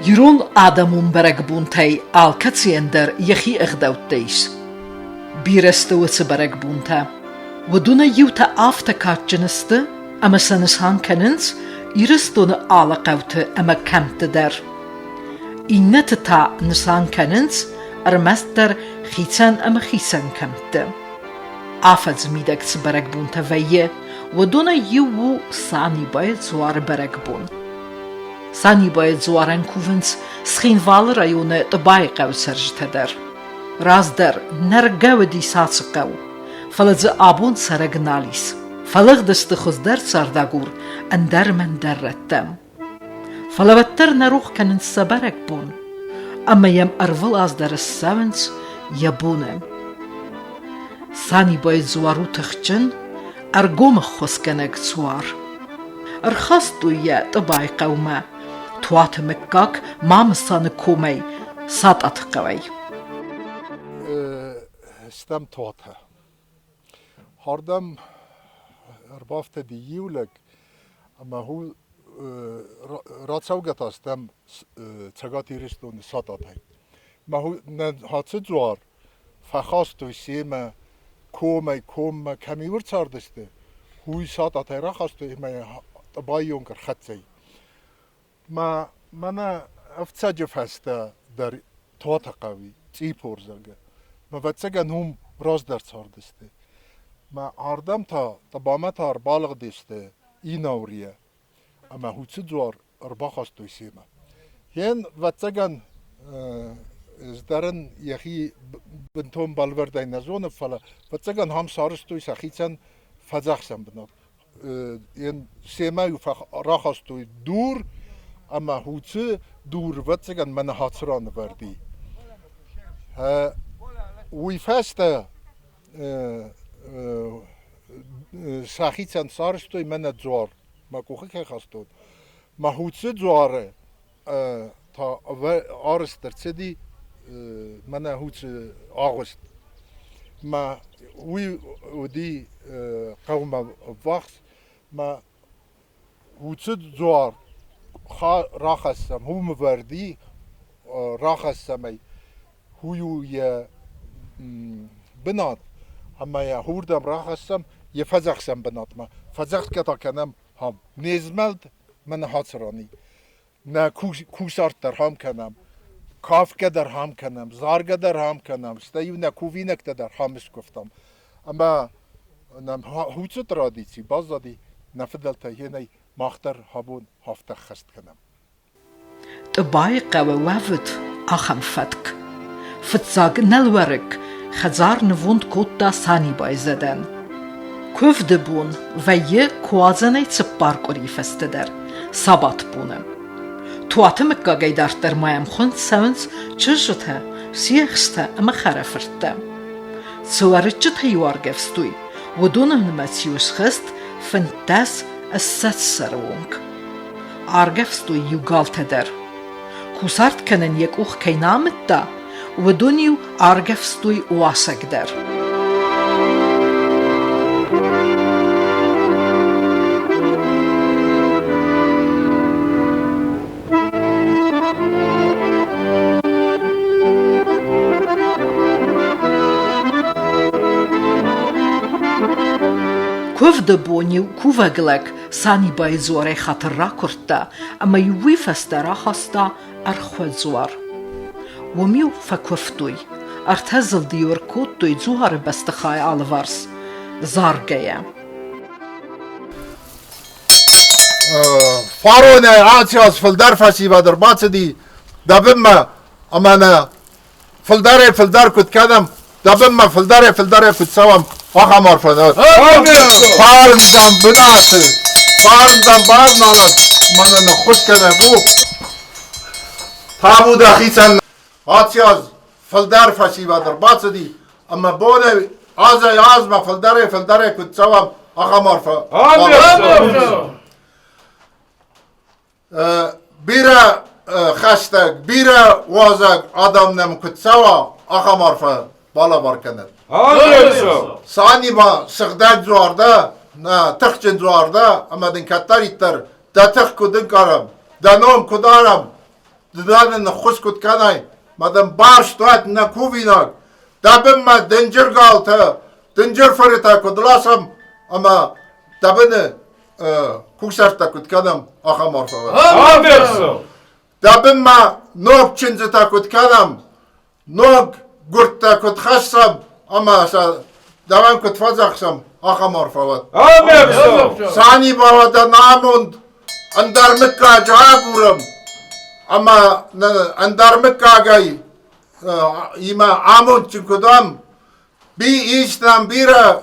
Yirol adamon berek buntai alkatsiender yachi egdauteis. Birestowetse berek bunta. Waduna yuta aftekatjeneste, ama sanishan kenens, iristone alakaute ama kamte der. Inneteta nisan kenens, armester chitsan ama chisan kamte. Afaz midek berek bunta veje, waduna yuwu sani baid zwar berek bun. Sani باید زوارن کوونس سخینوال رایونه تبای قو سرجته در. راز در نرگاو دی ساس قو. فلز آبون سرگ نالیس. فلغ دست خوز در سرداغور اندر من در رتم. فلوتر نروخ کنن سبرک بون. اما یم ارول از در السونس یبونم. سانی باید زوارو تخچن ارگوم خوز کنگ زوار. ارخاستو یا تبای قومه. توات مكاك مامسان كومي ساطت قوي استم تواتها هردم اربافت ديولك اما هو راتسوغت استم تسغاتي رستون ساطتها ما هو هاتزوار فخاستو سيما كومي كمي ورتساردسته هو ساطتها راخاستو ما تبايونكر خطزي ما منا افتساجف هسته در توات قوي تيپور زنگه ما فتسگن هم راز در ساردسته ما آردم تا تبامت هار بالغ دسته این اوریه اما هوچه دوار ارباخستوی سیما ین فتسگن از درن یخی بنتون بالوردای نزونه فلا فتسگن هم سارستوی سخیچن فزخشن بناد ین سیما یو راخستوی دور اما هوچه دور واتسگن من هاتران وردی وی فسته ساخیتن سارستوی من جوار ما کوخه که خواستون ما هوچه جواره تا آرست در چدی من هوچه آغست ما وی ودی قوم وقت ما هوچه جوار راخستم هو مفردی راخستم هو یه بناد اما یه هوردم راخستم یه فزخستم بناد ما فزخت که تا کنم هم نیزملد من حاصرانی نه کوسارت در هم کنم کاف که در هم کنم زارگه در هم کنم استایو نه کووینک در همش گفتم اما نم هوچت را دیچی باز دادی نفدل تا یه ماختر هبون هفته خست کنم تبای قوه وفت آخم فتک فتزاگ نلورک خزار نوند کوتا سانی بای زدن کف دبون و یه کوازنه چپار کری فسته در سابات بونم تواتم اکاگی در مایم خوند سونس چجته سیخسته اما خرافرته سوارجت هیوار گفستوی و دونم نمتیوس خست فنتاس الساتسرونك عرقفستو يوغال تدر كوسارت كنن يكوخ كينامتا ودونيو عرقفستو واسك در كوف دبونيو كوفاغلك ساني باي زوري خاطر راكورتا اما يوي فسترا خاستا ارخو زوار وميو فكوفتوي ارتزل ديور كوتوي زوار بستخاي الفارس زارجيا فارونه عاتياس فلدار فاسي بدر باتدي دبما امانه فلدار كنت كدم دبما فلدار كنت سوام آقا مرفنات فارندم بناسه فارندم بارنانت من خوش کنه بو تابود اخیسن آتیاز فلدر فشی و در باسدی اما بونه آز ما فلدر کد سوام آقا مرفنات بیره خشتک بیره وازک آدم نم کد سوا آقا مرفنات بالا بارکنه سانی ما سخدک زوارده نه تخچن زوارده اما دن کتر ایتر دا تخ کدن کارم دا نوم کدارم دادن خوش کد کنای مدام باش توات نکویناک دبم ما دنجر گالتا دنجر فرتا کدلاسم اما دبنه کوشرتا کد کنم آخا مرفوع آمرسو دبم ما نوک چنزتا کد کنم نوک گرتا کد خشم اما دوام کد فزخشم آخا مرفوع آمرسو ثانی باودا ناموند اندر مکا جابورم اما اندر مکا گای ایما آموند چون کدام بی ایشتم بیره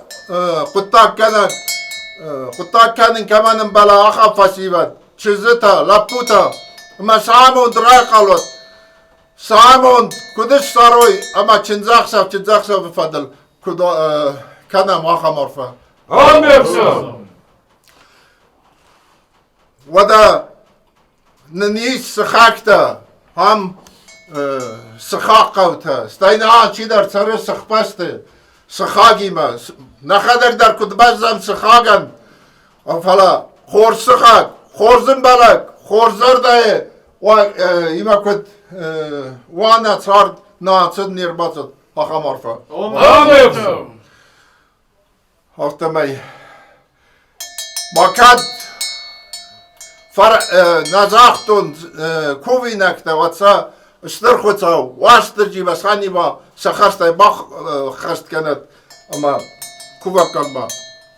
قطاق کنن کمانم بلا آخا فسیبت چیزتا لپوتا اما ساموند رای قلوت ساموند کدش ساروی اما چنزاق سب بفضل کنم آخا مرفا آمرسو ودا ننیش سخاکتا هم سخاق قوتا استاینا چی در سر سخپسته سخاگی ما نخدر در کدبزم سخاگن فلا خور سخاگ خورزن بلک خورزر دای و ایما کد وانا چارد ناچد نیرباتد آخا مرفا آمرسو هفتمی ماکد نزاختون کووی نکته واتسا اشتر خودسا واشتر جی بسانی با سخسته با خست کند اما کوبا کن با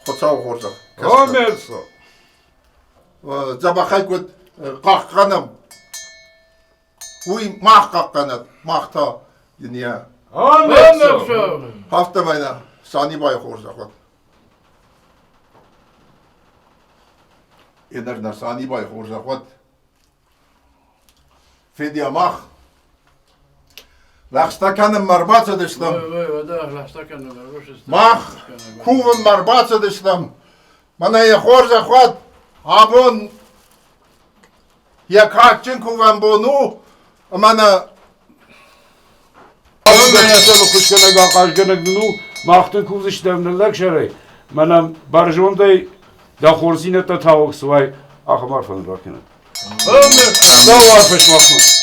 خودسا و خورسا آمرسو زبخای کد قاق کنم وی ماخ قاق کند ماخ تا دنیا آمرسو هفتمی نه سانی بای خورسا خود اینر نسانی بای خورسا خود فیدیا ماخ لخستا کنم مرباط داشتم ماخ کوون مرباط داشتم من یه خورسا خود آبون یک هاکچن کوون بونو من Mesela kuşkana kaçkana dunu mahtın kuz işlemlerler şeray. Manam barjon day da xorsine ta tavuk svay ahmar falan bakın. Sağ ol peş mahmut.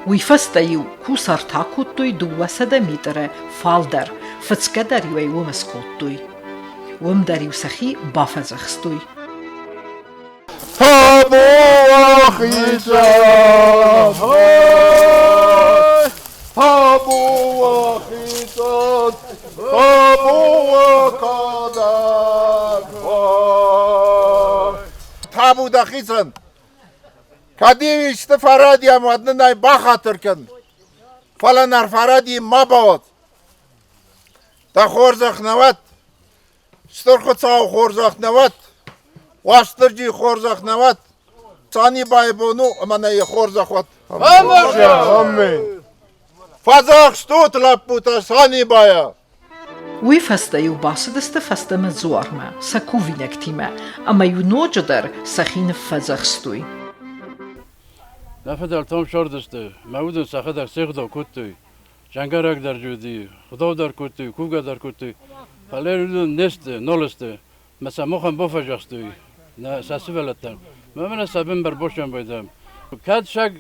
ويفستيو كوسر تاكوتوي دو سدميتر فالدر فتسكدريوي ومسكوتوي ومدريو سخي بافزخستوي تابو دخیزن کدی است فرادی هم ودن نای با خاطر کن فلا نر فرادی ما بود تا خورزخ نوت ستر خود ساو خورزخ نوت واشتر جی خورزخ نوت سانی بای بونو اما نای خورزخ وت آمین فزاخ شتوت لپوتا سانی بایا ويفستيو باسدست فستم زوارما سكوفينكتيما اما ينوجدر سخين فزخستوي نفدر تام شاردسته مودن سخه در سیخ دا کتی جنگرک در جودی خدا در کتی کوگا در کتی فلر نسته نولسته مثلا مخم بفجاستوی نه ساسی ولتم من سبب بر باشم بایدم کد شک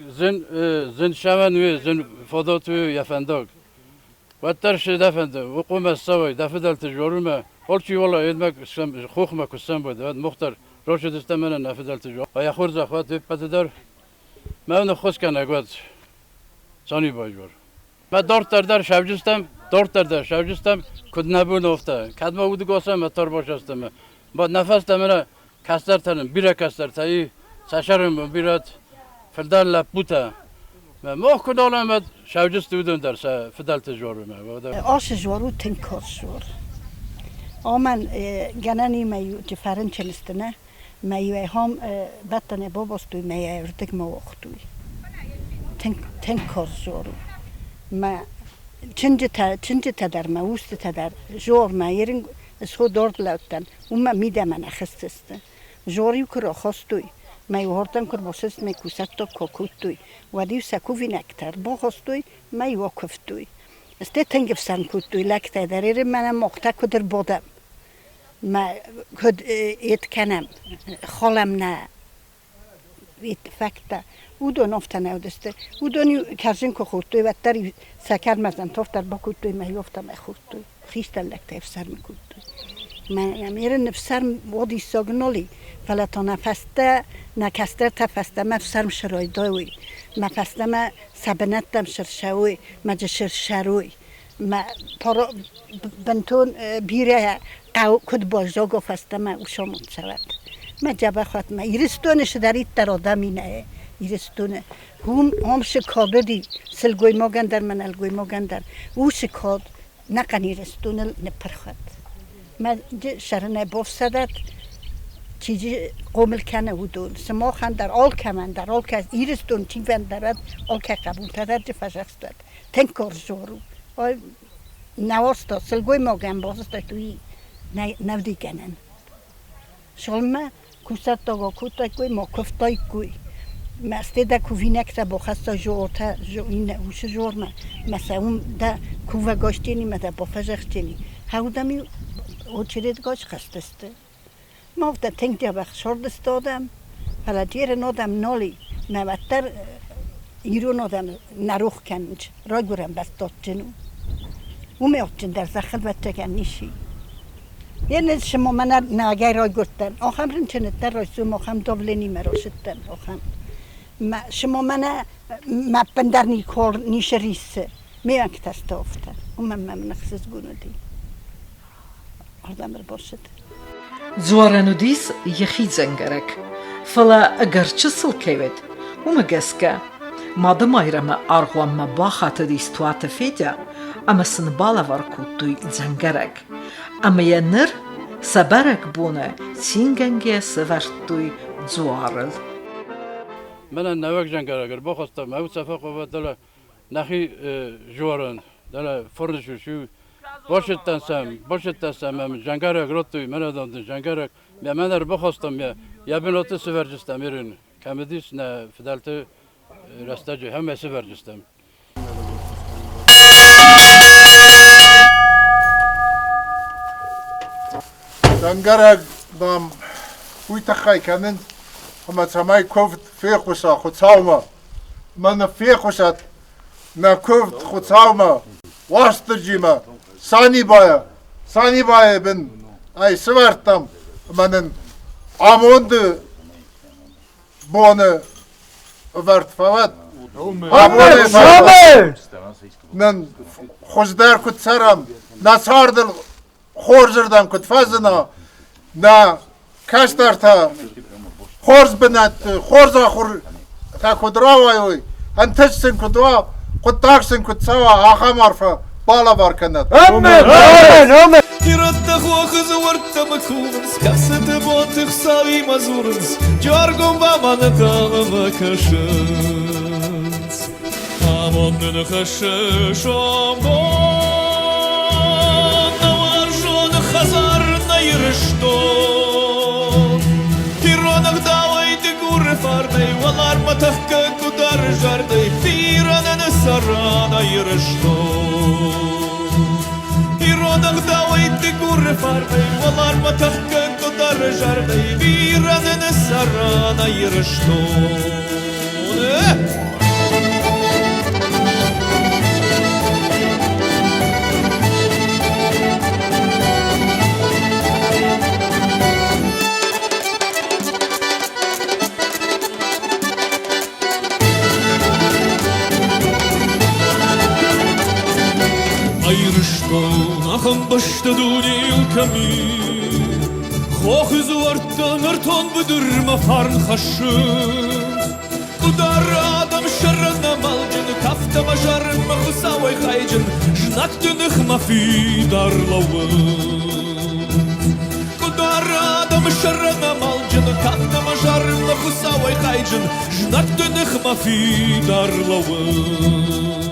زن شمن وی زن فدات وی یفنداگ وتر شد دفنده و قوم السوي دفدل تجارم حال چی والا ایدمک خوخ مکسم باید مختار روش دسته من نفدل تجار و یخور زخوات پدر من خوش کنه گفت سانی باجور من در شوجستم کد نبود افته کد ما بود گوسم اتار باشستم با نفس تمره کستر تنم بیره کستر تایی ساشرم بیرات فدال لپوتا ما موه کدالم اد شوجست بودن در فدال تجارب ما آش جوارو تنکار جوار آمن گنانی میو جفرن چلستنه میو هم بطنه باباستوی میو ارتک ما وقتوی تنکار جوارو ما چنج تا در موست تا در جور ما یرین سو دارد لوتن و ما میده من اخستستن جوریو کرا خواستوی میو هردن کر باسست می کوست تا کوکوتوی و دیو سکوی نکتر با خواستوی میو کفتوی است تنگف سن کوتوی لکته داره منم مقطع کدر بودم ما کد ایت کنم خالم نه ایت فکتا او دو نفته نودسته او دونی کارزین که خودتوی و تری سکر مزن تفتر با کوتوی میوفته می خودتوی خیشتن لکته افسر می کوتوی من میره نفسر وادی ساگنالی فلتا نفسته نکسته تفسته ما افسرم شرای داوی ما فسته ما سبنتم شرشوی ما جشر شروی ما پارا بنتون بیره قو کد باجا گفته ما اوشامون شود ما جبه خواهد ما ایرستونش دارید در آدمی نه ایرستونه هم شکاده دی سلگوی ما گندر من الگوی ما گندر او شکاد نقن ایرستونه نپرخد ما شرنه بافسدد چیزی قومل کنه و دون سما خان در آل کمن در آل که ایرستون چی وندرد آل که قبول تدر جفشخت داد تنکار جورو آی نواستا سلگوی ما گن بازستا توی نودی گنن شلمه کوست داگا کوتا کوی ما کفتای کوی مسته دا کوی نکتا با خستا جورتا این اوش جور ما مثلا اون دا کوه گاشتینی ما دا با فجختینی هاودمی او چرید گاش خستسته ما وقتا تنگ دیا بخ شردست دادم حالا دیر نادم نالی نواتر ایرو نادم نروخ کنج را گورم بس داد جنو او میاد در زخل بطه کن نیشی یعنی شما من ناگه را گرتن آخم رنچنتر را سوم آخم دولنی مرا شدن آخم شما من مپندر نیکار نیش ریسه میان که تسته افتن و من نخصیز گونه دی آردم را باشد زوارانو دیس یخی زنگرک فلا اگرچه سلکیوید و مگسکه مادم ایرم ارغوام باخات دیس توات فیده اما سنبالا ورکوتوی زنگرک اما ینر سبرک بونه سینگنگی سورتوی زوارل من نوک جنگر اگر بخواستم او صفحه قوت دل نخی جوارن دل فرنشو شو باشد تنسم من جنگر اگر توی من دادم جنگر من در بخواستم یا بنات سورجستم ایرن کمدیس نه فدالت رستاجی همه سورجستم جنگرک دام کوی تخای کنن هم سمای کوفت فیخوشا خود ساوما من فیخوشت نه کوفت خود ساوما واسطر جیما سانی بایا بن ای سوارتم منن آموند بونه ورد فوت آمونه فوت من خوزدار کد سرم نساردل خورزردم کد فزنا نه کشتر تا خورز بنت خورزا خور تا کد راوی انتشسن کدوا کد تاکسن کد سوا آخا مرفا بالا بار کند آمین يرد خوخز ورت مكونس كاسد بوت خساوي مزورنس جارغم بامن تاغم كشنس آمون نخشش آمون نوارجون خزار نيرشتون تيرونك داوي تقور فاردي والار متفكك ودار جاردي تيران نسران نيرشتون تيرونك داوي تقور فاردي والار متفكك ودار جاردي تيران نسران نيرشتون Ayrıştın ahım başta duni ilkami Hoch is worden er ton bedur ma farn khashun Udar adam sharna malgen kafta ma jarm ma khusaway khayjen Jnakt nikh ma fi dar lawen Udar adam sharna malgen kafta ma jarm ma khusaway khayjen Jnakt nikh ma fi dar lawen